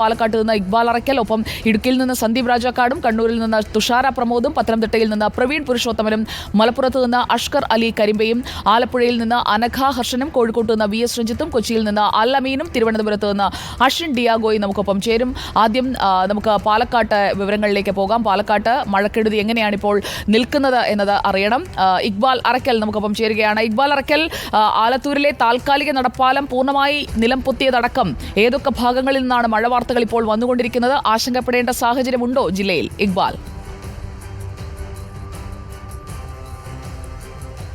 പാലക്കാട്ട് നിന്ന് ഇക്ബാൽ അറയ്ക്കൽ, ഒപ്പം ഇടുക്കിയിൽ നിന്ന് സന്ദീപ് രാജാക്കാടും, കണ്ണൂരിൽ നിന്ന് തുഷാര പ്രമോദും, പത്തനംതിട്ടയിൽ നിന്ന് പ്രവീൺ പുരുഷോത്തമനും, മലപ്പുറത്ത് നിന്ന് അഷ്കർ അലി കരിമ്പയും, ആലപ്പുഴയിൽ നിന്ന് അനഘ ഹർഷനും, കോഴിക്കോട്ട് നിന്ന് VS രഞ്ജിത്തും, കൊച്ചിയിൽ നിന്ന് അൽ അമീനും, തിരുവനന്തപുരത്ത് നിന്ന് അഷിൻ ഡിയാഗോയും നമുക്കൊപ്പം ചേരും. ആദ്യം നമുക്ക് പാലക്കാട്ട് വിവരങ്ങളിലേക്ക് പോകാം. പാലക്കാട്ട് മഴക്കെടുതി എങ്ങനെയാണ് ഇപ്പോൾ നിൽക്കുന്നത് എന്നത് അറിയണം. ഇക്ബാൽ അറയ്ക്കൽ നമുക്കൊപ്പം ചേരുകയാണ്. ഇക്ബാൽ അറയ്ക്കൽ, ആലത്തൂരിലെ താൽക്കാലിക നടപ്പാലം പൂർണ്ണമായി നിലം പൊത്തിയതടക്കം ഏതൊക്കെ ഭാഗങ്ങളിൽ നിന്നാണ് മഴ വാർത്തകൾ ഇപ്പോൾ വന്നുകൊണ്ടിരിക്കുന്നത്? ആശങ്കപ്പെടേണ്ട സാഹചര്യമുണ്ടോ ജില്ലയിൽ? ഇക്ബാൽ.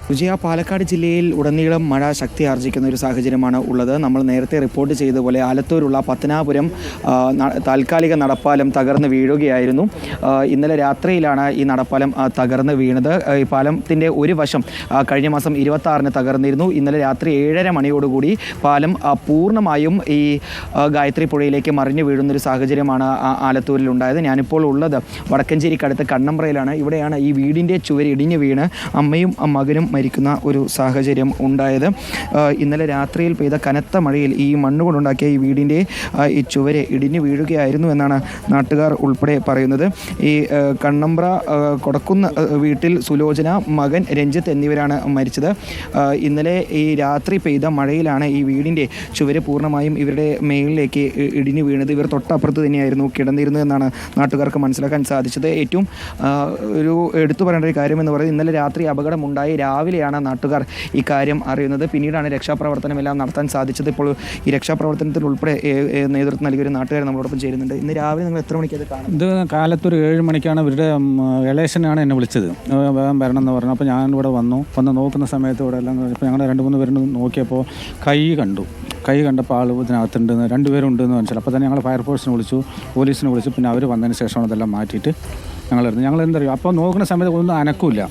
വിജയ, പാലക്കാട് ജില്ലയിൽ ഉടനീളം മഴ ശക്തി ആർജിക്കുന്ന ഒരു സാഹചര്യമാണ് ഉള്ളത്. നമ്മൾ നേരത്തെ റിപ്പോർട്ട് ചെയ്തതുപോലെ ആലത്തൂരുള്ള പത്തനാപുരം താൽക്കാലിക നടപ്പാലം തകർന്ന് വീഴുകയായിരുന്നു. ഇന്നലെ രാത്രിയിലാണ് ഈ നടപ്പാലം തകർന്ന് വീണത്. ഈ പാലത്തിൻ്റെ ഒരു വശം കഴിഞ്ഞ മാസം 26-ന് തകർന്നിരുന്നു. ഇന്നലെ രാത്രി 7:30 മണിയോടുകൂടി പാലം പൂർണ്ണമായും ഈ ഗായത്രി പുഴയിലേക്ക് മറിഞ്ഞു വീഴുന്നൊരു സാഹചര്യമാണ് ആലത്തൂരിലുണ്ടായത്. ഞാനിപ്പോൾ ഉള്ളത് വടക്കഞ്ചേരിക്കടുത്ത് കണ്ണമ്പ്രയിലാണ്. ഇവിടെയാണ് ഈ വീടിൻ്റെ ചുവര് ഇടിഞ്ഞു വീണ് അമ്മയും മകനും മരിക്കുന്ന ഒരു സാഹചര്യം ഉണ്ടായത്. ഇന്നലെ രാത്രിയിൽ പെയ്ത കനത്ത മഴയിൽ ഈ മണ്ണ് കൊണ്ടുണ്ടാക്കിയ ഈ വീടിൻ്റെ ഈ ചുവര് ഇടിഞ്ഞു വീഴുകയായിരുന്നു എന്നാണ് നാട്ടുകാർ ഉൾപ്പെടെ പറയുന്നത്. ഈ കണ്ണമ്പ്ര കൊടക്കുന്ന വീട്ടിൽ സുലോചന, മകൻ രഞ്ജിത്ത് എന്നിവരാണ് മരിച്ചത്. ഇന്നലെ ഈ രാത്രി പെയ്ത മഴയിലാണ് ഈ വീടിൻ്റെ ചുവര് പൂർണ്ണമായും ഇവരുടെ മേളിലേക്ക് ഇടിഞ്ഞു വീണത്. ഇവർ തൊട്ടപ്പുറത്ത് തന്നെയായിരുന്നു കിടന്നിരുന്നത് എന്നാണ് നാട്ടുകാർക്ക് മനസ്സിലാക്കാൻ സാധിച്ചത്. ഏറ്റവും ഒരു എടുത്തു പറയേണ്ട ഒരു കാര്യം എന്ന് പറയുന്നത്, ഇന്നലെ രാത്രി അപകടമുണ്ടായി രാവിലെയാണ് നാട്ടുകാർ ഈ കാര്യം അറിയുന്നത്. പിന്നീടാണ് രക്ഷാപ്രവർത്തനമെല്ലാം നടത്താൻ സാധിച്ചത്. ഇപ്പോൾ ഈ രക്ഷാപ്രവർത്തനത്തിൽ ഉൾപ്പെടെ നേതൃത്വം നൽകിയ ഒരു നാട്ടുകാർ നമ്മളോടൊപ്പം ചേരുന്നുണ്ട്. ഇന്ന് രാവിലെ നിങ്ങൾ എത്ര മണിക്ക് അത് കാണും? ഇത് കാലത്തൊരു 7 മണിക്കാണ് ഇവരുടെ ഇളയച്ചനാണ് എന്നെ വിളിച്ചത്, വേഗം വരണം എന്ന് പറഞ്ഞു. അപ്പോൾ ഞാൻ വന്ന് നോക്കുന്ന സമയത്ത് ഇവിടെ എല്ലാം ഇപ്പോൾ ഞങ്ങൾ 2-3 പേരും നോക്കിയപ്പോൾ കൈ കണ്ടപ്പോൾ ആൾ ഇതിനകത്തുണ്ട്, 2 പേരുണ്ടെന്ന് മനസ്സിലായി. അപ്പോൾ തന്നെ ഞങ്ങൾ ഫയർഫോഴ്സിനെ വിളിച്ചു, പോലീസിനെ വിളിച്ചു. പിന്നെ അവർ വന്നതിന് ശേഷമാണ് അതെല്ലാം മാറ്റിയിട്ട് ഞങ്ങൾ എന്തറിയും. അപ്പോൾ നോക്കുന്ന സമയത്ത് ഒന്നും അനക്കില്ല.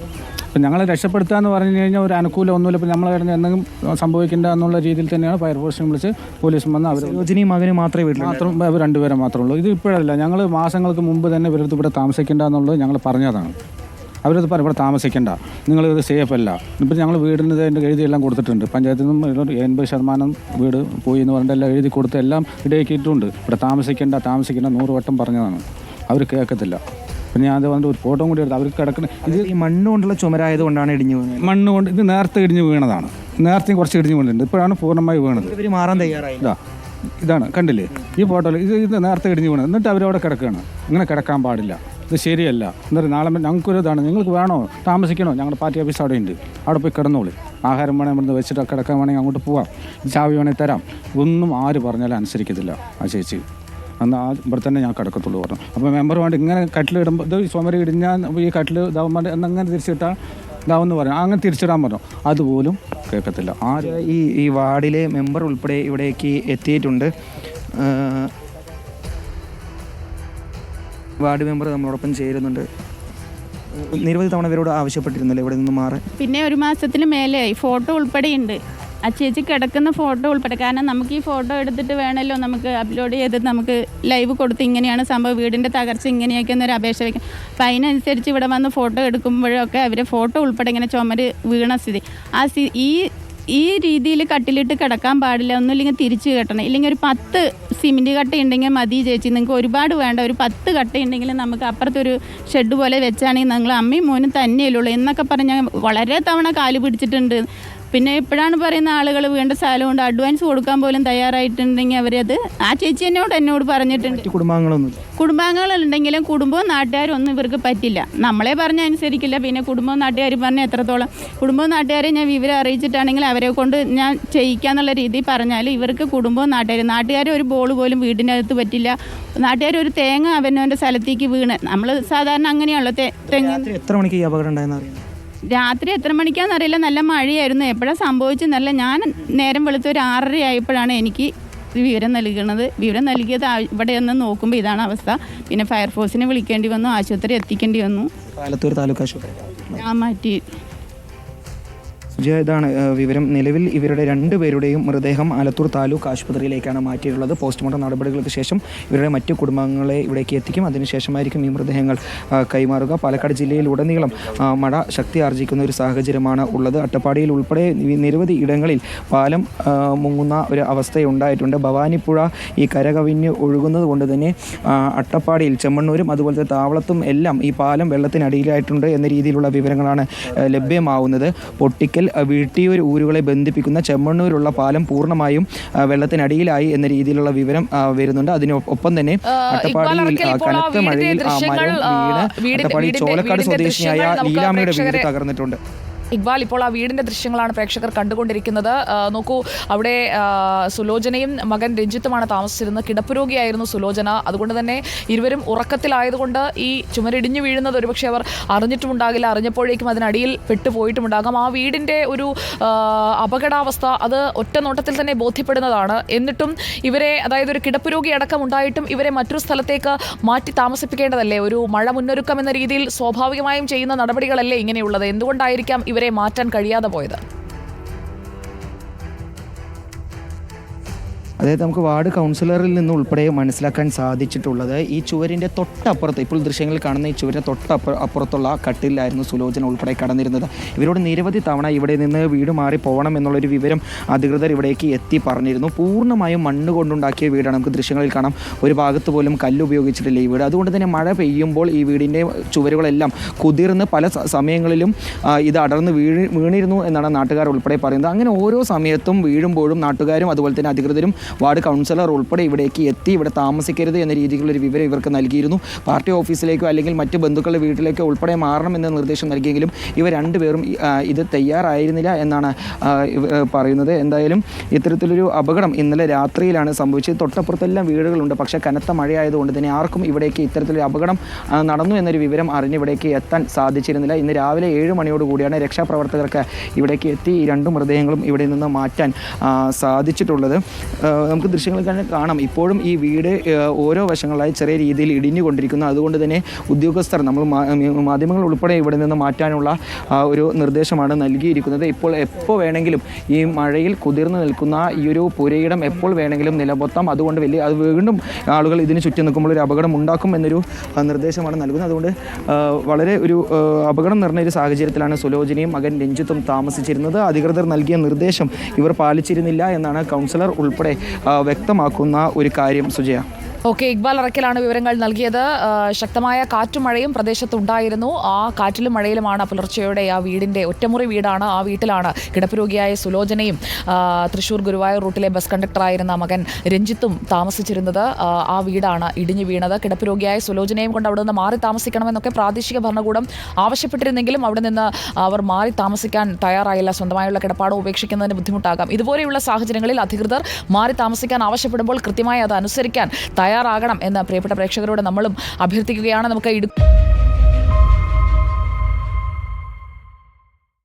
അപ്പം ഞങ്ങളെ രക്ഷപ്പെടുത്തുക എന്ന് പറഞ്ഞു കഴിഞ്ഞാൽ ഒരു അനുകൂലം ഒന്നുമില്ല. ഇപ്പം നമ്മളെ എന്തെങ്കിലും സംഭവിക്കേണ്ട എന്നുള്ള രീതിയിൽ തന്നെയാണ് ഫയർഫോഴ്സിനെ വിളിച്ച് പോലീസും വന്ന് അവർ സുലോചനയും മകനും മാത്രമേ വീട്ടിൽ അവർ 2 പേരെ മാത്രമേ ഉള്ളൂ. ഇത് ഇപ്പോഴല്ല, ഞങ്ങൾ മാസങ്ങൾക്ക് മുമ്പ് തന്നെ ഇവരടുത്ത് ഇവിടെ താമസിക്കേണ്ട എന്നുള്ളത് ഞങ്ങൾ പറഞ്ഞതാണ്. അവരത് പറയും ഇവിടെ താമസിക്കേണ്ട, നിങ്ങളിത് സേഫ് അല്ല. ഇപ്പം ഞങ്ങൾ വീടിന് അതിൻ്റെ എഴുതിയെല്ലാം കൊടുത്തിട്ടുണ്ട്. പഞ്ചായത്തിൽ നിന്നും 80% വീട് പോയി എന്ന് പറഞ്ഞിട്ട് എല്ലാം എഴുതി കൊടുത്ത് എല്ലാം ഇടയാക്കിയിട്ടുണ്ട്. ഇവിടെ താമസിക്കേണ്ട 100 വട്ടം പറഞ്ഞതാണ്. അവർ കേൾക്കത്തില്ല. പിന്നെ ഞാൻ അത് വന്നിട്ട് ഒരു ഫോട്ടോ കൂടി എടുത്ത് അവർക്ക് കിടക്കണം. ഇത് ഈ മണ്ണ് കൊണ്ടുള്ള ചുമരായത് കൊണ്ടാണ് ഇടിഞ്ഞു വീണത്. മണ്ണ് കൊണ്ട് ഇത് നേരത്തെ ഇടിഞ്ഞു വീണതാണ്. നേരത്തെയും കുറച്ച് ഇടിഞ്ഞു വീണിട്ടുണ്ട്. ഇപ്പോഴാണ് പൂർണ്ണമായി വീണത്. ഇവർ മാറാൻ തയ്യാറായി. ഇതാണ് കണ്ടില്ലേ ഈ ഫോട്ടോയിൽ, ഇത് നേരത്തെ ഇടിഞ്ഞു വീണത്. എന്നിട്ട് അവരവിടെ കിടക്കുകയാണ്. ഇങ്ങനെ കിടക്കാൻ പാടില്ല, ഇത് ശരിയല്ല. എന്നിട്ട് നാളെ ഞങ്ങൾക്കൊരു ഇതാണ്, നിങ്ങൾക്ക് വേണോ താമസിക്കണോ, ഞങ്ങളുടെ പാർട്ടി ഓഫീസ് അവിടെ ഉണ്ട്, അവിടെ പോയി കിടന്നോളി. ആഹാരം വേണമെങ്കിൽ ഇവിടുന്ന് വെച്ചിട്ട് കിടക്കാൻ വേണമെങ്കിൽ അങ്ങോട്ട് പോവാം, ചാവി വേണമെങ്കിൽ തരാം. ഒന്നും ആര് പറഞ്ഞാലും അനുസരിക്കത്തില്ല ആ ചേച്ചി. എന്നാൽ ഇവിടെ തന്നെ ഞാൻ കിടക്കത്തുള്ളൂ പറഞ്ഞു. അപ്പോൾ മെമ്പർ വേണ്ടി ഇങ്ങനെ കട്ടിലിടുമ്പോൾ ഇത് ചുമര് ഇടിഞ്ഞാൽ ഈ കട്ടിൽ ഇതാവുമ്പോൾ എന്നങ്ങനെ തിരിച്ചിട്ടാൽ ഇതാവെന്ന് പറഞ്ഞു. അങ്ങനെ തിരിച്ചിടാൻ പറഞ്ഞു, അതുപോലും കേൾക്കത്തില്ല. ഈ വാർഡിലെ മെമ്പർ ഉൾപ്പെടെ ഇവിടേക്ക് എത്തിയിട്ടുണ്ട്. വാർഡ് മെമ്പർ നമ്മളോടൊപ്പം ചേരുന്നുണ്ട്. നിരവധി തവണ ഇവരോട് ആവശ്യപ്പെട്ടിരുന്നല്ലോ ഇവിടെ നിന്ന് മാറാൻ. പിന്നെ 1 മാസത്തിന് മേലെയായി. ഫോട്ടോ ഉൾപ്പെടെയുണ്ട്, ആ ചേച്ചി കിടക്കുന്ന ഫോട്ടോ ഉൾപ്പെടെ. കാരണം നമുക്ക് ഈ ഫോട്ടോ എടുത്തിട്ട് വേണമല്ലോ നമുക്ക് അപ്ലോഡ് ചെയ്ത് നമുക്ക് ലൈവ് കൊടുത്ത് ഇങ്ങനെയാണ് സംഭവം, വീടിൻ്റെ തകർച്ച ഇങ്ങനെയൊക്കെ എന്നൊരു അപേക്ഷ വയ്ക്കും. അപ്പം അതിനനുസരിച്ച് ഇവിടെ വന്ന് ഫോട്ടോ എടുക്കുമ്പോഴൊക്കെ അവർ ഫോട്ടോ ഉൾപ്പെടെ ഇങ്ങനെ ചുമര് വീണ സ്ഥിതി, ഈ രീതിയിൽ കട്ടിലിട്ട് കിടക്കാൻ പാടില്ല. ഒന്നുമില്ലെങ്കിൽ തിരിച്ച് കെട്ടണം, ഇല്ലെങ്കിൽ ഒരു 10 സിമെൻറ്റ് കട്ട ഉണ്ടെങ്കിൽ മതി ചേച്ചി, നിങ്ങൾക്ക് ഒരുപാട് വേണ്ട, ഒരു 10 കട്ട ഉണ്ടെങ്കിൽ നമുക്ക് അപ്പുറത്തൊരു ഷെഡ് പോലെ വെച്ചാണെങ്കിൽ നിങ്ങൾ അമ്മയും മോനും തന്നെയല്ലേ ഉള്ളൂ എന്നൊക്കെ പറഞ്ഞാൽ വളരെ തവണ കാല് പിടിച്ചിട്ടുണ്ട്. പിന്നെ എപ്പോഴാണ് പറയുന്ന ആളുകൾ വേണ്ട സ്ഥലം കൊണ്ട് അഡ്വാൻസ് കൊടുക്കാൻ പോലും തയ്യാറായിട്ടുണ്ടെങ്കിൽ അവരത് ആ ചേച്ചി എന്നോട് പറഞ്ഞിട്ടുണ്ട്. കുടുംബാംഗങ്ങളുണ്ടെങ്കിലും കുടുംബവും നാട്ടുകാരും ഒന്നും ഇവർക്ക് പറ്റില്ല. നമ്മളെ പറഞ്ഞാൽ അനുസരിക്കില്ല. പിന്നെ കുടുംബവും നാട്ടുകാരും പറഞ്ഞാൽ എത്രത്തോളം കുടുംബവും നാട്ടുകാരെ ഞാൻ വിവരം അറിയിച്ചിട്ടാണെങ്കിൽ അവരെ കൊണ്ട് ഞാൻ ചെയ്യിക്കാന്നുള്ള രീതിയിൽ പറഞ്ഞാൽ ഇവർക്ക് കുടുംബവും നാട്ടുകാർ ഒരു ബോൾ പോലും വീടിനകത്ത് പറ്റില്ല. നാട്ടുകാർ ഒരു തേങ്ങ അവനവൻ്റെ സ്ഥലത്തേക്ക് വീണ്, നമ്മൾ സാധാരണ അങ്ങനെയാണല്ലോ തെങ്ങ്. എത്ര മണിക്ക് ഈ അപകടം ഉണ്ടായെന്ന് അറിയാം? രാത്രി എത്ര മണിക്കാണെന്നറിയില്ല, നല്ല മഴയായിരുന്നു. എപ്പോഴാണ് സംഭവിച്ചെന്നല്ല, ഞാൻ നേരം വെളുത്ത് ഒരു 6:30 ആയപ്പോഴാണ് എനിക്ക് വിവരം നൽകുന്നത്. വിവരം നൽകിയത് ഇവിടെ ഒന്ന് നോക്കുമ്പോൾ ഇതാണ് അവസ്ഥ. പിന്നെ ഫയർഫോഴ്സിനെ വിളിക്കേണ്ടി വന്നു, ആശുപത്രി എത്തിക്കേണ്ടി വന്നു. ആലത്തൂർ താലൂക്ക് ആശുപത്രി ഞാൻ മാറ്റി. സുജയ, ഇതാണ് വിവരം. നിലവിൽ ഇവരുടെ രണ്ടുപേരുടെയും മൃതദേഹം ആലത്തൂർ താലൂക്ക് ആശുപത്രിയിലേക്കാണ് മാറ്റിയിട്ടുള്ളത്. പോസ്റ്റ്മോർട്ടം നടപടികൾക്ക് ശേഷം ഇവരുടെ മറ്റു കുടുംബങ്ങളെ ഇവിടേക്ക് എത്തിക്കും. അതിനുശേഷമായിരിക്കും ഈ മൃതദേഹങ്ങൾ കൈമാറുക. പാലക്കാട് ജില്ലയിൽ ഉടനീളം മഴ ശക്തി ആർജിക്കുന്ന ഒരു സാഹചര്യമാണ് ഉള്ളത്. അട്ടപ്പാടിയിൽ ഉൾപ്പെടെ നിരവധി ഇടങ്ങളിൽ പാലം മുങ്ങുന്ന ഒരു അവസ്ഥയുണ്ടായിട്ടുണ്ട്. ഭവാനിപ്പുഴ ഈ കരകവിഞ്ഞ് ഒഴുകുന്നത് കൊണ്ട് തന്നെ അട്ടപ്പാടിയിൽ ചെമ്മണ്ണൂരും അതുപോലത്തെ താവളത്തും എല്ലാം ഈ പാലം വെള്ളത്തിനടിയിലായിട്ടുണ്ട് എന്ന രീതിയിലുള്ള വിവരങ്ങളാണ് ലഭ്യമാവുന്നത്. പൊട്ടിക്കൽ, വീട്ടിയൂർ ഊരുകളെ ബന്ധിപ്പിക്കുന്ന ചെമ്മണ്ണൂരുള്ള പാലം പൂർണ്ണമായും വെള്ളത്തിനടിയിലായി എന്ന രീതിയിലുള്ള വിവരം വരുന്നുണ്ട്. അതിനൊപ്പം തന്നെ അട്ടപ്പാടിയിൽ കനത്ത മഴയിൽ മരം വീണ് അട്ടപ്പാടി ചോലക്കാട് സ്വദേശിയായ ലീലാമ്മയുടെ വീട് തകർന്നിട്ടുണ്ട്. ഇക്ബാൽ, ഇപ്പോൾ ആ വീടിൻ്റെ ദൃശ്യങ്ങളാണ് പ്രേക്ഷകർ കണ്ടുകൊണ്ടിരിക്കുന്നത്. നോക്കൂ, അവിടെ സുലോചനയും മകൻ രഞ്ജിത്തുമാണ് താമസിച്ചിരുന്നത്. കിടപ്പുരോഗിയായിരുന്നു സുലോചന. അതുകൊണ്ട് തന്നെ ഇരുവരും ഉറക്കത്തിലായതുകൊണ്ട് ഈ ചുമരിടിഞ്ഞു വീഴുന്നത് ഒരുപക്ഷെ അവർ അറിഞ്ഞിട്ടുമുണ്ടാകില്ല. അറിഞ്ഞപ്പോഴേക്കും അതിനടിയിൽ പെട്ടുപോയിട്ടുമുണ്ടാകാം. ആ വീടിൻ്റെ ഒരു അപകടാവസ്ഥ അത് ഒറ്റ നോട്ടത്തിൽ തന്നെ ബോധ്യപ്പെടുന്നതാണ്. എന്നിട്ടും ഇവരെ, അതായത് ഒരു കിടപ്പുരോഗി അടക്കം ഉണ്ടായിട്ടും ഇവരെ മറ്റൊരു സ്ഥലത്തേക്ക് മാറ്റി താമസിപ്പിക്കേണ്ടതല്ലേ? ഒരു മഴ മുന്നൊരുക്കം എന്ന രീതിയിൽ സ്വാഭാവികമായും ചെയ്യുന്ന നടപടികളല്ലേ ഇങ്ങനെയുള്ളത്? എന്തുകൊണ്ടായിരിക്കാം ഇവരെ മാറ്റാൻ കഴിയാതെ പോയത്? അതായത് നമുക്ക് വാർഡ് കൗൺസിലറിൽ നിന്ന് ഉൾപ്പെടെ മനസ്സിലാക്കാൻ സാധിച്ചിട്ടുള്ളത്, ഈ ചുവരിൻ്റെ തൊട്ടപ്പുറത്ത്, ഇപ്പോൾ ദൃശ്യങ്ങളിൽ കാണുന്ന ഈ ചുവരിൻ്റെ അപ്പുറത്തുള്ള കട്ടിലായിരുന്നു സുലോചന ഉൾപ്പെടെ കടന്നിരുന്നത്. ഇവരോട് നിരവധി തവണ ഇവിടെ നിന്ന് വീട് മാറി പോകണം എന്നുള്ളൊരു വിവരം അധികൃതർ ഇവിടേക്ക് എത്തി പറഞ്ഞിരുന്നു. പൂർണ്ണമായും മണ്ണ് കൊണ്ടുണ്ടാക്കിയ വീടാണ്. നമുക്ക് ദൃശ്യങ്ങളിൽ കാണാം, ഒരു ഭാഗത്ത് പോലും കല്ല് ഉപയോഗിച്ചിട്ടില്ല ഈ വീട്. അതുകൊണ്ട് തന്നെ മഴ പെയ്യുമ്പോൾ ഈ വീടിൻ്റെ ചുവരുകളെല്ലാം കുതിർന്ന് പല സമയങ്ങളിലും ഇത് അടർന്ന് വീണിരുന്നു എന്നാണ് നാട്ടുകാർ ഉൾപ്പെടെ പറയുന്നത്. അങ്ങനെ ഓരോ സമയത്തും വീഴുമ്പോഴും നാട്ടുകാരും അതുപോലെ തന്നെ അധികൃതരും വാർഡ് കൗൺസിലർ ഉൾപ്പെടെ ഇവിടേക്ക് എത്തി ഇവിടെ താമസിക്കരുത് എന്ന രീതിയിലുള്ളൊരു വിവരം ഇവർക്ക് നൽകിയിരുന്നു. പാർട്ടി ഓഫീസിലേക്കോ അല്ലെങ്കിൽ മറ്റ് ബന്ധുക്കളുടെ വീട്ടിലേക്കോ ഉൾപ്പെടെ മാറണമെന്ന നിർദ്ദേശം നൽകിയെങ്കിലും ഇവർ രണ്ടുപേരും ഇത് തയ്യാറായിരുന്നില്ല എന്നാണ് പറയുന്നത്. എന്തായാലും ഇത്തരത്തിലൊരു അപകടം ഇന്നലെ രാത്രിയിലാണ് സംഭവിച്ചത്. തൊട്ടപ്പുറത്തെല്ലാം വീടുകളുണ്ട്. പക്ഷേ കനത്ത മഴയായതുകൊണ്ട് തന്നെ ആർക്കും ഇവിടേക്ക് ഇത്തരത്തിലൊരു അപകടം നടന്നു എന്നൊരു വിവരം അറിഞ്ഞ് ഇവിടേക്ക് എത്താൻ സാധിച്ചിരുന്നില്ല. ഇന്ന് രാവിലെ 7 മണിയോടുകൂടിയാണ് രക്ഷാപ്രവർത്തകർക്ക് ഇവിടേക്ക് എത്തി ഈ 2 മൃതദേഹങ്ങളും ഇവിടെ നിന്ന് മാറ്റാൻ സാധിച്ചിട്ടുള്ളത്. നമുക്ക് ദൃശ്യങ്ങൾ കാണാം, ഇപ്പോഴും ഈ വീട് ഓരോ വശങ്ങളായി ചെറിയ രീതിയിൽ ഇടിഞ്ഞുകൊണ്ടിരിക്കുന്നു. അതുകൊണ്ട് തന്നെ ഉദ്യോഗസ്ഥർ, നമ്മൾ മാധ്യമങ്ങൾ ഉൾപ്പെടെ ഇവിടെ നിന്ന് മാറ്റാനുള്ള ഒരു നിർദ്ദേശമാണ് നൽകിയിരിക്കുന്നത്. ഇപ്പോൾ എപ്പോൾ വേണമെങ്കിലും ഈ മഴയിൽ കുതിർന്നു നിൽക്കുന്ന ഈ ഒരു പുരയിടം എപ്പോൾ വേണമെങ്കിലും നിലപൊത്താം. അതുകൊണ്ട് അത് വീണ്ടും ആളുകൾ ഇതിന് ചുറ്റും നിൽക്കുമ്പോൾ ഒരു അപകടം ഉണ്ടാക്കും എന്നൊരു നിർദ്ദേശമാണ് നൽകുന്നത്. അതുകൊണ്ട് വളരെ ഒരു അപകടം നിറഞ്ഞ ഒരു സാഹചര്യത്തിലാണ് സുലോചനയും മകൻ രഞ്ജിത്തും താമസിച്ചിരുന്നത്. അധികൃതർ നൽകിയ നിർദ്ദേശം ഇവർ പാലിച്ചിരുന്നില്ല എന്നാണ് കൗൺസിലർ ഉൾപ്പെടെ വ്യക്തമാക്കുന്ന ഒരു കാര്യം. സുജയ. ഓക്കെ, ഇക്ബാൽ അറക്കലാണ് വിവരങ്ങൾ നൽകിയത്. ശക്തമായ കാറ്റും മഴയും പ്രദേശത്തുണ്ടായിരുന്നു. ആ കാറ്റിലും മഴയിലുമാണ് പുലർച്ചെയോടെ ആ വീടിൻ്റെ, ഒറ്റമുറി വീടാണ്, ആ വീട്ടിലാണ് കിടപ്പുരോഗിയായ സുലോചനയും തൃശ്ശൂർ ഗുരുവായൂർ റൂട്ടിലെ ബസ് കണ്ടക്ടറായിരുന്ന മകൻ രഞ്ജിത്തും താമസിച്ചിരുന്നത്. ആ വീടാണ് ഇടിഞ്ഞു വീണത്. കിടപ്പുരോഗിയായ സുലോചനയും കൊണ്ട് അവിടെ നിന്ന് മാറി താമസിക്കണമെന്നൊക്കെ പ്രാദേശിക ഭരണകൂടം ആവശ്യപ്പെട്ടിരുന്നെങ്കിലും അവിടെ നിന്ന് അവർ മാറി താമസിക്കാൻ തയ്യാറായില്ല. സ്വന്തമായുള്ള കിടപ്പാടം ഉപേക്ഷിക്കുന്നതിന് ബുദ്ധിമുട്ടാകാം. ഇതുപോലെയുള്ള സാഹചര്യങ്ങളിൽ അധികൃതർ മാറി താമസിക്കാൻ ആവശ്യപ്പെടുമ്പോൾ കൃത്യമായി അത് അനുസരിക്കാൻ തയ്യാറാകണം എന്ന് പ്രിയപ്പെട്ട പ്രേക്ഷകരോട് നമ്മളും അഭ്യർത്ഥിക്കുകയാണ്. നമുക്ക്